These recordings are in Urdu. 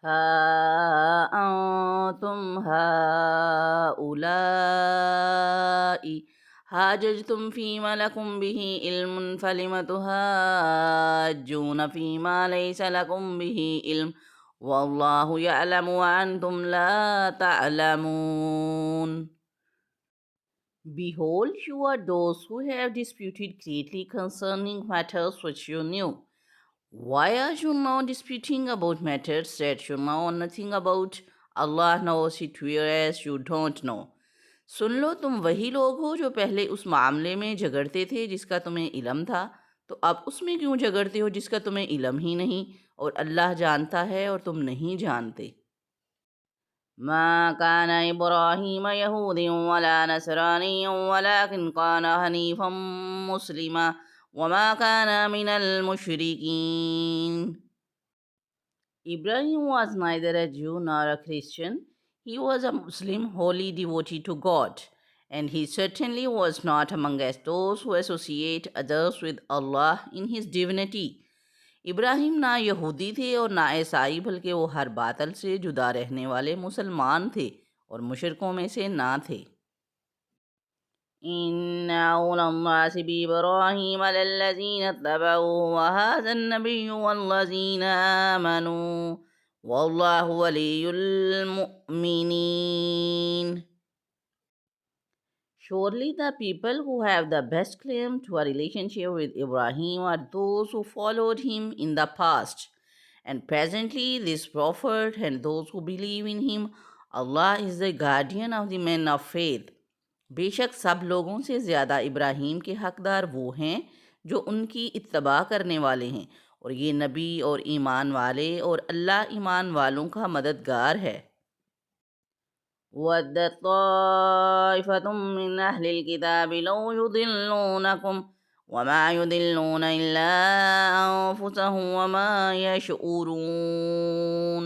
ها أنتم هؤلاء حاججتم فيما لكم به علم فلم تحاجون فيما ليس لكم به علم والله يعلم وأنتم لا تعلمون. Behold, you are those who have disputed greatly concerning matters which you knew. Why are you now disputing about matters that you know nothing about? Allah knows it whereas you don't know. سن لو تم وہی لوگ ہو جو پہلے اس معاملے میں جھگڑتے تھے جس کا تمہیں علم تھا، تو اب اس میں کیوں جھگڑتے ہو جس کا تمہیں علم ہی نہیں، اور اللہ جانتا ہے اور تم نہیں جانتے. ما كان إبراهيم يهوديا ولا نصرانيا ولكن كان حنيفا مسلما وما كان من المشركين. Ibrahim was neither a Jew nor a Christian. He was a Muslim, wholly devoted to God, and he certainly was not among those who associate others with Allah in his divinity. ابراہیم نہ یہودی تھے اور نہ عیسائی، بلکہ وہ ہر باطل سے جدا رہنے والے مسلمان تھے اور مشرکوں میں سے نہ تھے. إِنَّ أَوْلَى النَّاسِ بِإِبْرَاهِيمَ لَلَّذِينَ اتَّبَعُوهُ وَهَٰذَا النَّبِيُّ وَالَّذِينَ آمَنُوا وَاللَّهُ وَلِيُّ الْمُؤْمِنِينَ. Surely the people who have the best claim to a relationship with Ibrahim are those who followed him in the past, and presently this prophet and those who believe in him. Allah is the guardian of the men of faith. بے شک سب لوگوں سے زیادہ ابراہیم کے حقدار وہ ہیں جو ان کی اتباع کرنے والے ہیں، اور یہ نبی اور ایمان والے اور اللہ ایمان والوں کا مددگار ہے. وَدَّتْ طَائِفَةٌ مِّنْ أَهْلِ الْكِتَابِ لَوْ يُضِلُّونَكُمْ وَمَا يُضِلُّونَ إِلَّا أَنفُسَهُمْ وَمَا يَشْعُرُونَ.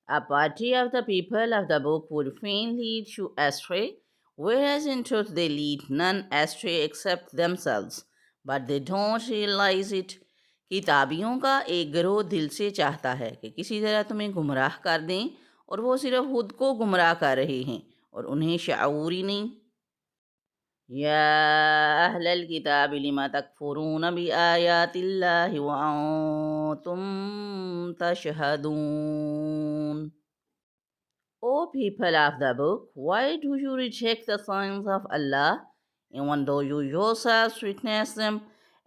A party of the people of the book would fain lead you astray, whereas in truth they lead none astray except themselves, but they don't realize it. کتابیوں کا ایک گروہ دل سے چاہتا ہے کہ کسی طرح تمہیں گمراہ کر دیں، اور وہ صرف خود کو گمراہ کر رہے ہیں اور انہیں شعور ہی نہیں. یا اہل الکتاب لم تکفرون بآیات اللہ وانتم تشہدون. O people of the book, why do you reject the signs of Allah even though you yourselves witness them?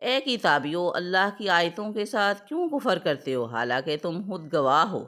اے کتابیو، اللہ کی آیتوں کے ساتھ کیوں کفر کرتے ہو حالانکہ تم خود گواہ ہو؟